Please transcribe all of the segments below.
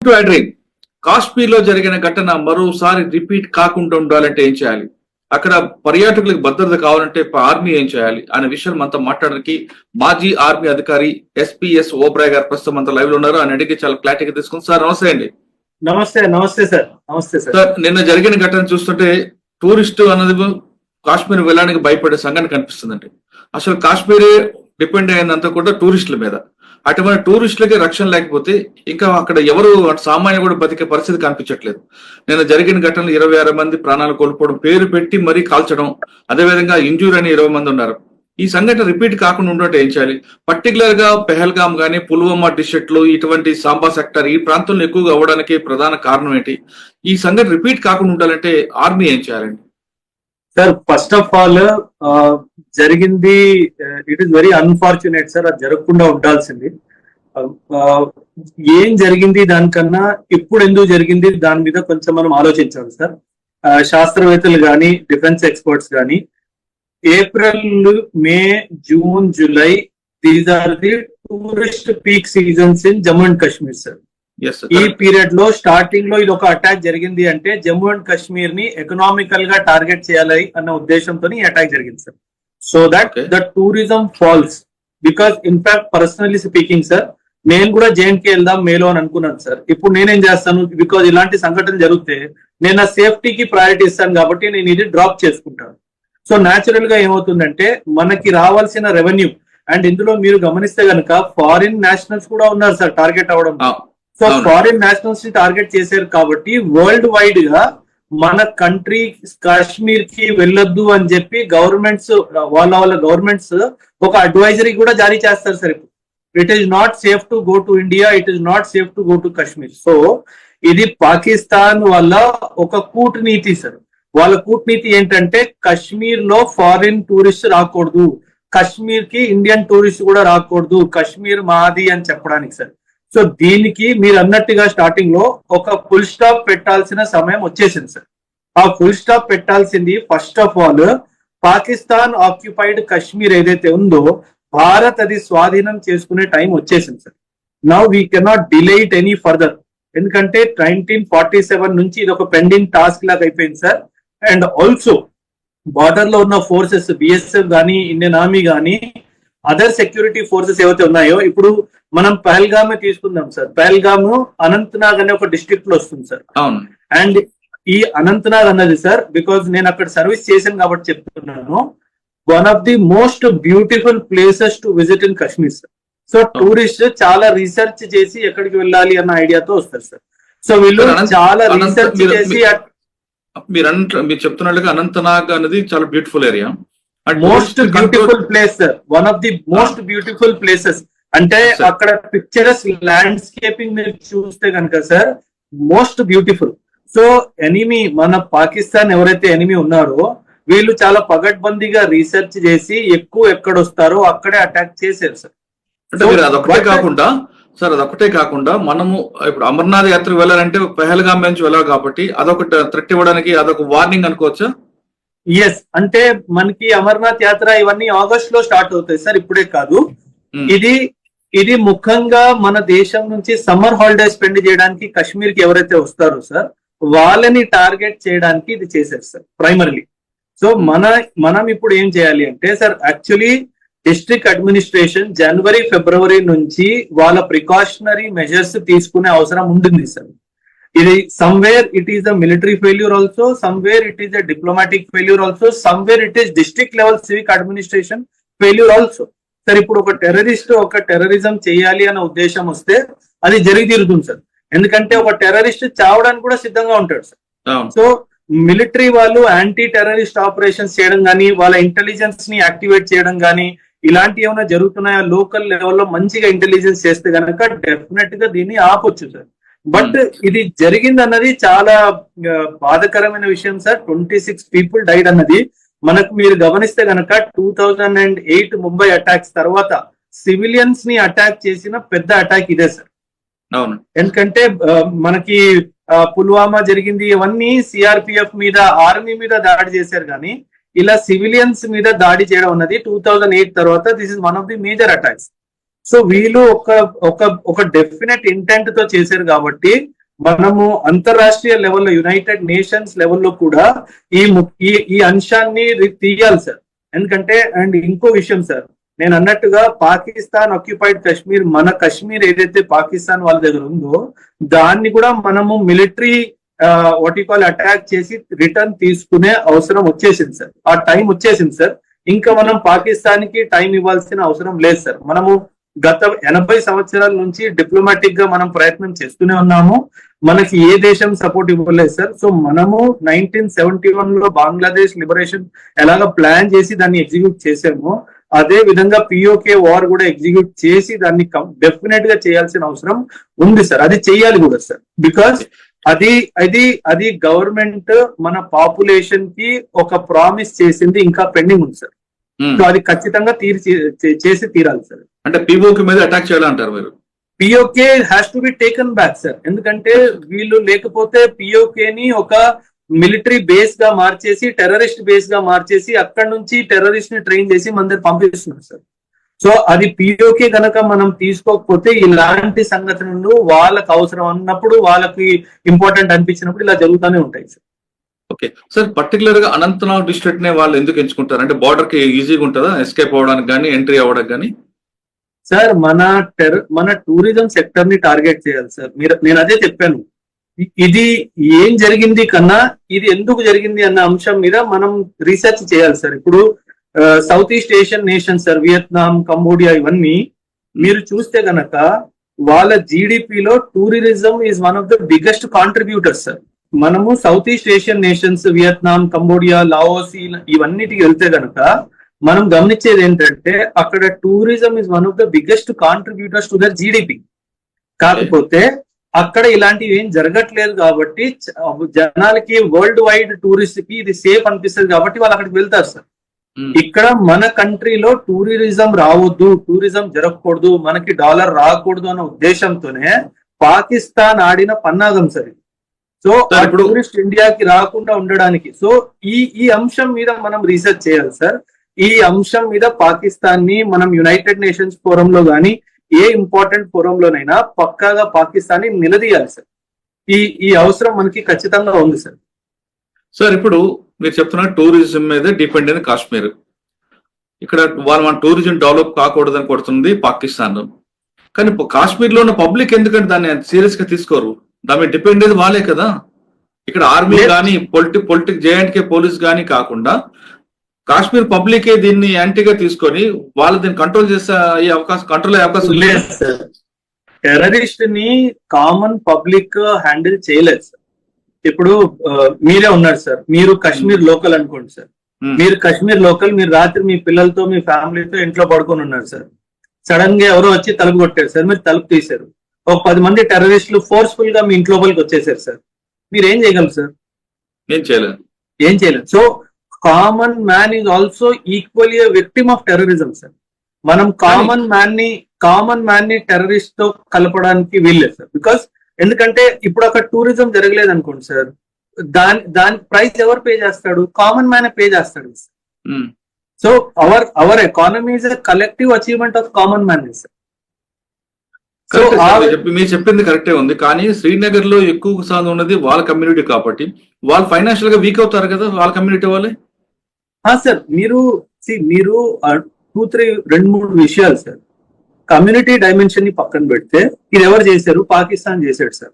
To అడ్రీన్ Kashmir లో జరిగిన ఘటన మరోసారి రిపీట్ కాకుండా ఉండాలంటే ఏం చేయాలి, అక్కడ పర్యాటకులకు భద్రత కావాలంటే ఆర్మీ ఏం చేయాలి అనే విషయం మనతో మాట్లాడడానికి మాజీ ఆర్మీ అధికారి ఎస్పీఎస్ ఓబ్రాయ్ గారు ప్రస్తుతం అంతా లైవ్ లో ఉన్నారు. ఆయన అడిగి చాలా క్లారిటీగా తీసుకుంది. సార్ నమస్తే అండి. నమస్తే సార్. సార్ నిన్న జరిగిన ఘటన చూస్తుంటే టూరిస్టు అన్నది కాశ్మీర్ వెళ్ళడానికి భయపడే సంఘటన కనిపిస్తుందండి. అసలు కాశ్మీరే డిపెండ్ అయిందంతా కూడా టూరిస్టుల మీద. అటువంటి టూరిస్టులకి రక్షణ లేకపోతే ఇంకా అక్కడ ఎవరు సామాన్య కూడా బతికే పరిస్థితి కనిపించట్లేదు. నిన్న జరిగిన ఘటనలు 26 మంది ప్రాణాలు కోల్పోవడం, పేరు పెట్టి మరీ కాల్చడం, అదేవిధంగా ఇంజూర్ అని 20 మంది ఉన్నారు. ఈ సంఘటన రిపీట్ కాకుండా ఉంటే ఏం చేయాలి? పర్టికులర్ గా పెహల్గామ్ గానీ, పుల్వామా డిస్ట్రిక్ట్ లో ఇటువంటి సాంబా సెక్టర్ ఈ ప్రాంతంలో ఎక్కువగా అవ్వడానికి ప్రధాన కారణం ఏంటి? ఈ సంఘటన రిపీట్ కాకుండా ఉండాలంటే ఆర్మీ ఏం చేయాలండి? సార్, ఫస్ట్ ఆఫ్ ఆల్ జరిగింది it is very unfortunate sir. అది జరగకుండా ఉండాల్సింది. ఏం జరిగింది దానికన్నా ఇప్పుడు ఎందుకు జరిగింది దాని మీద కొంచెం మనం ఆలోచించాలి సార్. శాస్త్రవేత్తలు కానీ, డిఫెన్స్ ఎక్స్పర్ట్స్ కానీ, April, May, June, July these are the tourist peak seasons in Jammu and Kashmir sir. ఈ పీరియడ్ లో స్టార్టింగ్ లో ఇది ఒక అటాక్ జరిగింది అంటే జమ్మూ అండ్ కాశ్మీర్ ని ఎకనామికల్ గా టార్గెట్ చేయాలి అన్న ఉద్దేశంతో ఈ అటాక్ జరిగింది sir. So that the tourism falls. Because in fact personally speaking sir, నేను కూడా జేఎన్కే వెళ్దాం మేలో అని అనుకున్నాను సార్. ఇప్పుడు నేనేం చేస్తాను, బికాజ్ ఇలాంటి సంఘటన జరిగితే నేను నా సేఫ్టీకి ప్రయారిటీ ఇస్తాను కాబట్టి నేను ఇది డ్రాప్ చేసుకుంటాను. సో న్యాచురల్ గా ఏమవుతుందంటే మనకి రావాల్సిన రెవెన్యూ, అండ్ ఇందులో మీరు గమనిస్తే కనుక ఫారిన్ నేషనల్స్ కూడా ఉన్నారు సార్ టార్గెట్ అవడం. సో ఫారిన్ నేషనల్స్ ని టార్గెట్ చేశారు కాబట్టి వరల్డ్ వైడ్ గా మన కంట్రీ కాశ్మీర్ కి వెళ్ళొద్దు అని చెప్పి గవర్నమెంట్స్ వాళ్ళ గవర్నమెంట్స్ ఒక అడ్వైజరీ కూడా జారీ చేస్తారు సార్. ఇప్పుడు it is not safe to go to India, it is not safe to go to Kashmir. So ఇది పాకిస్తాన్ వల్ల ఒక కూటనీతి సార్. వాళ్ళ కూటనీతి ఏంటంటే కాశ్మీర్ లో ఫారిన్ టూరిస్ట్ రాకూడదు, కాశ్మీర్ కి ఇండియన్ టూరిస్ట్ కూడా రాకూడదు, కాశ్మీర్ మాది అని చెప్పడానికి సార్. సో దీనికి మీరు అన్నట్టుగా స్టార్టింగ్ లో ఒక ఫుల్ స్టాప్ పెట్టాల్సిన సమయం వచ్చేసింది సార్. ఆ ఫుల్ స్టాప్ పెట్టాల్సింది first of all Pakistan occupied Kashmir ఏదైతే ఉందో భారత్ అది స్వాధీనం చేసుకునే టైం వచ్చేసింది sir. Now we cannot delay it any further. ఎందుకంటే 1947 నుంచి ఇది ఒక పెండింగ్ టాస్క్ లాగా అయిపోయింది సార్. అండ్ ఆల్సో బార్డర్ లో ఉన్న ఫోర్సెస్ బిఎస్ఎఫ్ కానీ, ఇండియన్ ఆర్మీ కానీ, అదర్ సెక్యూరిటీ ఫోర్సెస్ ఏవైతే ఉన్నాయో, ఇప్పుడు మనం పహల్గామే తీసుకుందాం సార్. పహల్గామ్ అనంతనాగ్ అనే ఒక డిస్ట్రిక్ట్ లో వస్తుంది సార్. అండ్ ఈ అనంతనాగ్ అన్నది సార్, బికాజ్ నేను అక్కడ సర్వీస్ చేశాను కాబట్టి చెప్తున్నాను, one of the most beautiful places to visit in Kashmir sir. So tourist చాలా రీసెర్చ్ చేసి ఎక్కడికి వెళ్ళాలి అన్న ఐడియాతో వస్తారు సార్. సో వీళ్ళు చాలా రీసెర్చ్ చేసి మీరు చెప్తున్నట్లుగా అనంతనాగ్ అనేది చాలా beautiful area, most beautiful place sir. One of the most beautiful places. అంటే అక్కడ పిక్చరస్ ల్యాండ్స్కేపింగ్ మీరు చూస్తే కనుక sir most beautiful. So enemy, మన పాకిస్తాన్ ఎవరైతే ఎనిమీ ఉన్నారో వీళ్ళు చాలా పగడ్బందీగా రీసెర్చ్ చేసి ఎక్కువ ఎక్కడ వస్తారో అక్కడే అటాక్ చేశారు సార్. అంటే అదొకటే కాకుండా మనము ఇప్పుడు అమర్నాథ్ యాత్ర వెళ్ళాలంటే పెహల్గామ్ నుంచి వెళ్ళాలి కాబట్టి అదొక థ్రెట్ ఇవ్వడానికి అదొక వార్నింగ్ అనుకోవచ్చా? ఎస్, అంటే మనకి అమర్నాథ్ యాత్ర ఇవన్నీ ఆగస్ట్ లో స్టార్ట్ అవుతాయి సార్, ఇప్పుడే కాదు. ఇది ముఖ్యంగా మన దేశం నుంచి సమ్మర్ హాలిడేస్ స్పెండ్ చేయడానికి కాశ్మీర్ కి ఎవరైతే వస్తారో సార్ వాళ్ళని టార్గెట్ చేయడానికి ఇది చేశారు సార్ ప్రైమర్లీ. సో మనం ఇప్పుడు ఏం చేయాలి అంటే సార్, యాక్చువల్లీ డిస్ట్రిక్ట్ అడ్మినిస్ట్రేషన్ జనవరి, ఫిబ్రవరి నుంచి వాళ్ళ ప్రికాషనరీ మెజర్స్ తీసుకునే అవసరం ఉంటుంది సార్. ఇది somewhere it is a military failure also, somewhere it is a diplomatic failure also, somewhere it is district level civic administration failure also sir. ఇప్పుడు ఒక terrorist ఒక terrorism చేయాలి అన్న ఉద్దేశం వస్తే అది జరిగి తీరుతుంది సార్. ఎందుకంటే ఒక టెర్రరిస్ట్ చావడానికి కూడా సిద్ధంగా ఉంటాడు సార్. సో మిలిటరీ వాళ్ళు యాంటీ టెర్రరిస్ట్ ఆపరేషన్స్ చేయడం కానీ, వాళ్ళ ఇంటెలిజెన్స్ ని యాక్టివేట్ చేయడం కానీ, ఇలాంటి ఏమైనా జరుగుతున్నాయా లోకల్ లెవెల్లో మంచిగా ఇంటెలిజెన్స్ చేస్తే కనుక డెఫినెట్ గా దీన్ని ఆపొచ్చు సార్. బట్ ఇది జరిగింది అన్నది చాలా బాధాకరమైన విషయం సార్. 26 పీపుల్ డైడ్ అన్నది మనకు మీరు గమనిస్తే కనుక 2008 ముంబై అటాక్స్ తర్వాత సివిలియన్స్ ని అటాక్ చేసిన పెద్ద అటాక్ ఇదే సార్. ఎందుకంటే మనకి పుల్వామా జరిగింది, ఇవన్నీ సిఆర్పిఎఫ్ మీద, ఆర్మీ మీద దాడి చేశారు కానీ ఇలా సివిలియన్స్ మీద దాడి చేయడం అన్నది 2008 తర్వాత this is one of the major attacks. So వీళ్ళు ఒక ఒక ఒక డెఫినెట్ ఇంటెంట్ తో చేశారు కాబట్టి మనము అంతర్రాష్ట్రీయ లెవెల్లో యునైటెడ్ నేషన్స్ లెవెల్లో కూడా ఈ అంశాన్ని తీయాలి సార్. ఎందుకంటే అండ్ ఇంకో విషయం సార్, నేను అన్నట్టుగా పాకిస్తాన్ ఆక్యుపైడ్ కాశ్మీర్, మన కాశ్మీర్ ఏదైతే పాకిస్తాన్ వాళ్ళ దగ్గర ఉందో దాన్ని కూడా మనము మిలిటరీ వాటికాల్ అటాక్ చేసి రిటర్న్ తీసుకునే అవసరం వచ్చేసింది సార్. ఆ టైం వచ్చేసింది సార్. ఇంకా మనం పాకిస్తాన్ కి టైం ఇవ్వాల్సిన అవసరం లేదు సార్. మనము గత 80 సంవత్సరాల నుంచి డిప్లొమాటిక్ గా మనం ప్రయత్నం చేస్తూనే ఉన్నాము. మనకి ఏ దేశం సపోర్ట్ ఇవ్వలేదు సార్. సో మనము 1971 లో బంగ్లాదేశ్ లిబరేషన్ ఎలాగ ప్లాన్ చేసి దాన్ని ఎగ్జిక్యూట్ చేసామో అదే విధంగా పిఓకే వార్ కూడా ఎగ్జిక్యూట్ చేసి దాన్ని డెఫినెట్ గా చేయాల్సిన అవసరం ఉంది సార్. అది చేయాలి కూడా సార్. బికాస్ అది గవర్నమెంట్ మన పాపులేషన్ కి ఒక ప్రామిస్ చేసింది, ఇంకా పెండింగ్ ఉంది సార్. సో అది ఖచ్చితంగా చేసి తీరాలి సార్. అంటే పిఓకే మీద అటాక్ చేయాలంటారు మీరు? PoK has to be taken back sir. ఎందుకంటే వీళ్ళు లేకపోతే పిఓకే ని ఒక మిలిటరీ బేస్ గా మార్చేసి, టెర్రరిస్ట్ బేస్ గా మార్చేసి, అక్కడ నుంచి టెర్రరిస్ట్ ని ట్రైన్ చేసి మన దగ్గర పంపిస్తున్నారు సార్. సో అది పిఓకే గనక మనం తీసుకోకపోతే ఇలాంటి సంఘటనలు వాళ్ళకి అవసరం అన్నప్పుడు, వాళ్ళకి ఇంపార్టెంట్ అనిపించినప్పుడు ఇలా జరుగుతూనే ఉంటాయి సార్. ఓకే సార్, పర్టికులర్ గా అనంతనాగ్ డిస్ట్రిక్ట్ నే వాళ్ళు ఎందుకు ఎంచుకుంటారు? అంటే బార్డర్ కి ఈజీగా ఉంటుందా ఎస్కేప్ అవ్వడానికి కానీ ఎంట్రీ అవ్వడానికి కానీ? సార్ మన టూరిజం సెక్టర్ ని టార్గెట్ చేయాలి సార్. నేను అదే చెప్పాను. ఇది ఏం జరిగింది కన్నా ఇది ఎందుకు జరిగింది అన్న అంశం మీద మనం రీసెర్చ్ చేయాలి సార్. ఇప్పుడు south east Asian nation sir, Vietnam, Cambodia, ఇవన్నీ మీరు చూస్తే గనక వాళ్ళ జీడిపిలో tourism is one of the biggest contributors sir. మనము south east Asian nations, Vietnam, Cambodia, Laos ఇవన్నిటికి వెళ్తే గనక మనం గమనించేది ఏంటంటే అక్కడ tourism is one of the biggest contributors to their GDP. కాకపోతే అక్కడ ఇలాంటివి ఏం జరగట్లేదు కాబట్టి జనాలకి వరల్డ్ వైడ్ టూరిస్ట్ కి ఇది సేఫ్ అనిపిస్తుంది కాబట్టి వాళ్ళు అక్కడికి వెళ్తారు సార్. ఇక్కడ మన కంట్రీలో టూరిజం రావద్దు, టూరిజం జరగకూడదు, మనకి డాలర్ రాకూడదు అన్న ఉద్దేశంతోనే పాకిస్తాన్ ఆడిన పన్నాగం సార్. సో ఆ టూరిస్ట్ ఇండియాకి రాకుండా ఉండడానికి సో ఈ అంశం మీద మనం రీసెర్చ్ చేయాలి సార్. ఈ అంశం మీద పాకిస్తాన్ ని మనం యునైటెడ్ నేషన్స్ ఫోరంలో కానీ ఏ ఇంపార్టెంట్ ఫోరంలోనైనా పక్కాగా పాకిస్తాన్ ని నిలదీయాలి సార్. ఈ అవసరం మనకి ఖచ్చితంగా ఉంది సార్. సార్ ఇప్పుడు మీరు చెప్తున్నారు టూరిజం మీద డిపెండ్ అయిన కాశ్మీర్, ఇక్కడ మన టూరిజం డెవలప్ కాకూడదని కొడుతుంది పాకిస్తాన్. కానీ కాశ్మీర్ లో ఉన్న పబ్లిక్ ఎందుకంటే దాన్ని సీరియస్ గా తీసుకోరు? దాని మీద డిపెండ్ అయ్యేది వాళ్ళే కదా. ఇక్కడ ఆర్మీ కానీ పొలిటిక్ జేఎండ్కే పోలీస్ కానీ కాకుండా కాశ్మీర్ పబ్లికే దీన్ని యాంటీగా తీసుకొని వాళ్ళు దీన్ని కంట్రోల్ అయ్యే అవకాశం లేదు సార్. టెర్రరిస్ట్ ని కామన్ పబ్లిక్ హ్యాండిల్ చేయలేదు సార్. ఇప్పుడు మీరే ఉన్నారు సార్, మీరు కాశ్మీర్ లోకల్ అనుకోండి సార్. మీరు కాశ్మీర్ లోకల్, మీరు రాత్రి మీ పిల్లలతో మీ ఫ్యామిలీతో ఇంట్లో పడుకొని ఉన్నారు సార్. సడన్ గా ఎవరో వచ్చి తలుపు కొట్టారు సార్, మీరు తలుపు తీశారు. ఒక 10 మంది టెర్రరిస్టులు ఫోర్స్ఫుల్ గా మీ ఇంట్లో లోపలికి వచ్చేసారు సార్. మీరు ఏం చేయగలరు సార్? ఏం చేయలేదు. So common man is also equally victim of terrorism sir. మనం కామన్ మ్యాన్ ని టెర్రరిస్ట్ తో కలపడానికి వీల్లేదు సార్. బికాస్ ఎందుకంటే ఇప్పుడు అక్కడ టూరిజం జరగలేదు అనుకోండి సార్, దాని ప్రైస్ ఎవరు పే చేస్తాడు? కామన్ మ్యాన్ పే చేస్తాడు. So our economy is a collective achievement of common man sir. So మీరు చెప్పింది కరెక్టే ఉంది, కానీ శ్రీనగర్ లో ఎక్కువ శాతం ఉన్నది వాళ్ళ కమ్యూనిటీ కాబట్టి వాళ్ళు ఫైనాన్షియల్ గా వీక్ అవుతారు కదా వాళ్ళ కమ్యూనిటీ వాళ్ళే. సార్ మీరు 2-3 విషయాలు సార్. కమ్యూనిటీ డైమెన్షన్ ని పక్కన పెడితే ఇది ఎవరు చేశారు? పాకిస్తాన్ చేశాడు sir.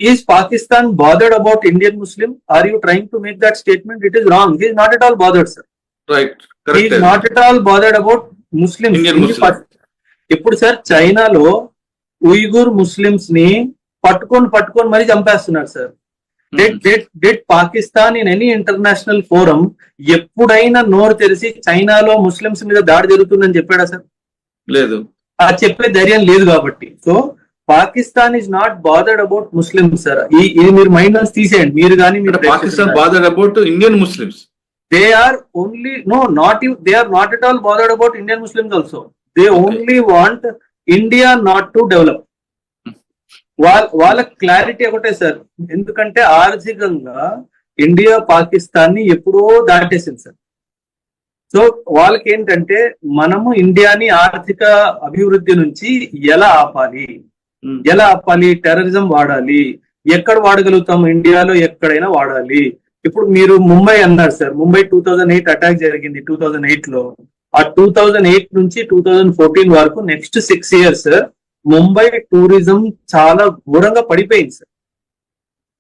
Is Pakistan bothered about Indian Muslim? Are you trying to make that statement? It is wrong. He is not at all bothered sir. He is not at all bothered about Muslim. ఇప్పుడు sir చైనాలో Uyghur Muslims ని పట్టుకొని మరీ చంపేస్తున్నారు sir. Did Pakistan in any international forum ఎప్పుడైనా నోరు తెరిచి చైనాలో ముస్లిమ్స్ మీద దాడి జరుగుతుందని చెప్పాడా సార్? లేదు. ఆ చెప్పే ధైర్యం లేదు కాబట్టి. So Pakistan is not bothered about Muslims sir. ఇది మీరు మైండ్ నుంచి తీసేయండి. మీరు కానీ Pakistan bothered about Indian Muslims. They are only they are not at all bothered about Indian Muslims also. They only want India not to develop. వాళ్ళ clarity ఒకటే sir. ఎందుకంటే ఆర్థికంగా ఇండియా పాకిస్తాన్ ని ఎప్పుడో దాటేసింది సార్. సో వాళ్ళకి ఏంటంటే మనము ఇండియాని ఆర్థిక అభివృద్ధి నుంచి ఎలా ఆపాలి, టెర్రరిజం వాడాలి, ఎక్కడ వాడగలుగుతాం, ఇండియాలో ఎక్కడైనా వాడాలి. ఇప్పుడు మీరు ముంబై అన్నారు సార్, ముంబై 2008 అటాక్ జరిగింది 2008 లో. ఆ 2008 నుంచి 2014 వరకు నెక్స్ట్ 6 years ముంబై టూరిజం చాలా ఘోరంగా పడిపోయింది సార్.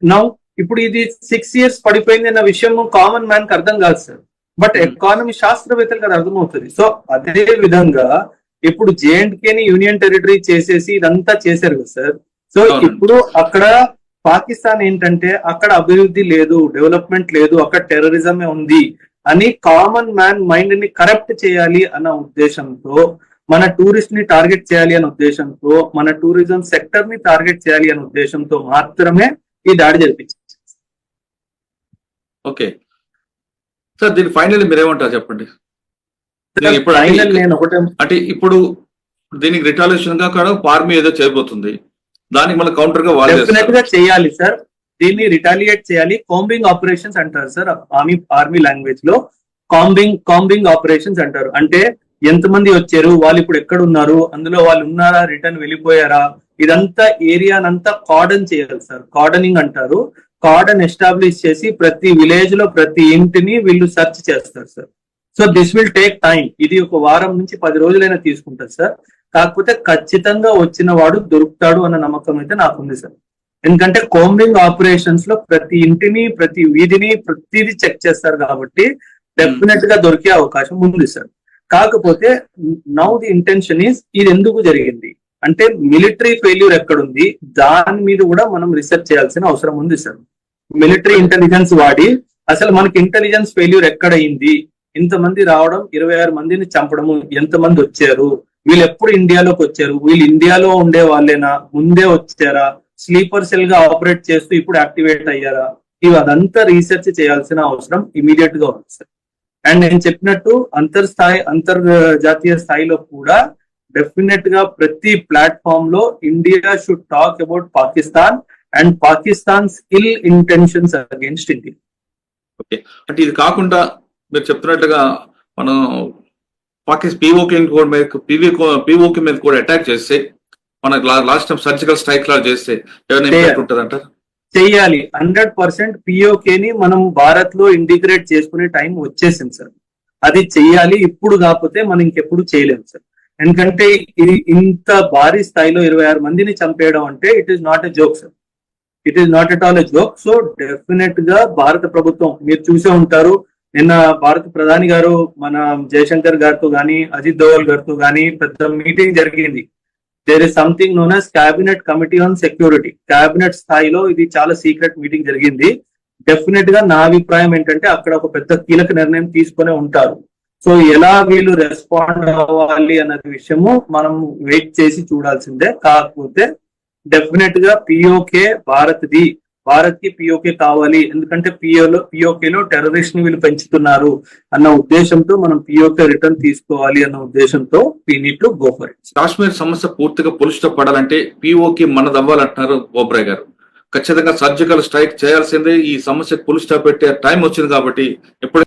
నౌ ఇప్పుడు ఇది 6 years పడిపోయింది అన్న విషయం కామన్ మ్యాన్ కి అర్థం కాదు సార్, బట్ ఎకానమీ శాస్త్రవేత్తలకు అది అర్థమవుతుంది. సో అదే విధంగా ఇప్పుడు JNK ని యూనియన్ టెరిటరీ చేసేసి ఇదంతా చేశారు కదా సార్. సో ఇప్పుడు అక్కడ పాకిస్తాన్ ఏంటంటే అక్కడ అభివృద్ధి లేదు, డెవలప్మెంట్ లేదు, అక్కడ టెర్రరిజమే ఉంది అని కామన్ మ్యాన్ మైండ్ ని కరప్ట్ చేయాలి అన్న ఉద్దేశంతో, మన టూరిస్ట్ ని టార్గెట్ చేయాలి అనే ఉద్దేశంతో, మన టూరిజం సెక్టర్ ని టార్గెట్ చేయాలి అనే ఉద్దేశంతో మాత్రమే ఈ దాడి జరిపించారు. ఓకే సార్, దీని ఫైనల్ మీరేమంటారు చెప్పండి. నేను ఒకటే అంటే ఇప్పుడు దీనికి రిటాలియేషన్ గా కూడా ఆర్మీ ఏదో చేయబోతుంది, దానికి మళ్ళీ కౌంటర్ గా డెఫినెట్ గా చేయాలి సార్, దీన్ని రిటాలియేట్ చేయాలి. కాంబింగ్ ఆపరేషన్స్ అంటారు సార్ ఆర్మీ లాంగ్వేజ్ లో. కాంబింగ్ ఆపరేషన్స్ అంటారు. అంటే ఎంతమంది వచ్చారు, వాళ్ళు ఇప్పుడు ఎక్కడ ఉన్నారు, అందులో వాళ్ళు ఉన్నారా, రిటర్న్ వెళ్ళిపోయారా, ఇదంతా ఏరియానంతా కార్డన్ చేయాలి సార్. కార్డనింగ్ అంటారు. కార్డన్ ఎస్టాబ్లిష్ చేసి ప్రతి విలేజ్ లో ప్రతి ఇంటిని వీళ్ళు సెర్చ్ చేస్తారు sir. So this will take time. ఇది 1 వారం నుంచి 10 రోజులైనా తీసుకుంటుంది సార్. కాకపోతే ఖచ్చితంగా వచ్చిన వాడు దొరుకుతాడు అన్న నమ్మకం అయితే నాకుంది సార్. ఎందుకంటే కాంబింగ్ ఆపరేషన్స్ లో ప్రతి ఇంటిని, ప్రతి వీధిని, ప్రతిదీ చెక్ చేస్తారు కాబట్టి డెఫినెట్ గా దొరికే అవకాశం ఉంది సార్. కాకపోతే నౌ ది ఇంటెన్షన్ ఈస్, ఇది ఎందుకు జరిగింది అంటే మిలిటరీ ఫెయిల్యూర్ ఎక్కడుంది దాని మీద కూడా మనం రీసెర్చ్ చేయాల్సిన అవసరం ఉంది సార్. మిలిటరీ ఇంటెలిజెన్స్ వాడి అసలు మనకి ఇంటెలిజెన్స్ ఫెయిల్యూర్ ఎక్కడైంది, ఇంతమంది రావడం, 26 మందిని చంపడము, ఎంతమంది వచ్చారు, వీళ్ళు ఎప్పుడు ఇండియాలోకి వచ్చారు, వీళ్ళు ఇండియాలో ఉండే వాళ్ళేనా, ముందే వచ్చారా, స్లీపర్ సెల్ గా ఆపరేట్ చేస్తూ ఇప్పుడు యాక్టివేట్ అయ్యారా, ఇవి అదంతా రీసెర్చ్ చేయాల్సిన అవసరం ఇమీడియట్ గా ఉంది సార్. అండ్ నేను చెప్పినట్టు అంతర్జాతీయ స్థాయిలో కూడా డెఫినెట్ గా ప్రతి ప్లాట్ఫామ్ లో India should talk about Pakistan and Pakistan's ill intentions against India. Okay, అంటే ఇది కాకుండా మీరు చెప్తున్నట్లుగా మనం పిఓకే మీద కూడా అటాక్ చేస్తే, మనకు లాస్ట్ టైం సర్జికల్ స్ట్రైక్ లా చేస్తే ఏమైనా ఇంపాక్ట్ ఉంటుంది అంటారు? చెయ్యాలి. 100% పిఓకే ని మనం భారత్ లో ఇంటిగ్రేట్ చేసుకునే టైం వచ్చేసింది సార్. అది చెయ్యాలి. ఇప్పుడు కాకపోతే మనం ఇంకెప్పుడు చేయలేము సార్. ఎందుకంటే ఇది ఇంత భారీ స్థాయిలో 26 మందిని చంపేయడం అంటే it is not a joke sir. It is not at all a joke. So definite గా భారత ప్రభుత్వం, మీరు చూసే ఉంటారు, నిన్న భారత ప్రధాని గారు మన జయశంకర్ గారితో గాని, అజిత్ దోవల్ గారితో గాని పెద్ద మీటింగ్ జరిగింది. There is something known as cabinet committee on security. Cabinet స్థాయిలో ఇది చాలా సీక్రెట్ మీటింగ్ జరిగింది. డెఫినెట్ గా నా అభిప్రాయం ఏంటంటే అక్కడ ఒక పెద్ద కీలక నిర్ణయం తీసుకునే ఉంటారు. సో ఎలా వీళ్ళు రెస్పాండ్ అవ్వాలి అన్నది విషయము మనం వెయిట్ చేసి చూడాల్సిందే. కాకపోతే డెఫినెట్ గా పిఓకే భారత్ కి పిఓకే కావాలి. ఎందుకంటే పిఓకేలో టెర్రరిస్ట్ ని వీళ్ళు పెంచుతున్నారు అన్న ఉద్దేశంతో మనం పిఓకే రిటర్న్ తీసుకోవాలి అన్న ఉద్దేశంతో we need to go for it. Kashmir సమస్య పూర్తిగా పులిస్తో పడాలంటే పిఓకే మనదవ్వాలంటున్నారు బోబ్రాయ్ గారు. ఖచ్చితంగా సర్జికల్ స్ట్రైక్ చేయాల్సిందే. ఈ సమస్యకు పులిస్తో పెట్టే టైం వచ్చింది కాబట్టి ఎప్పుడు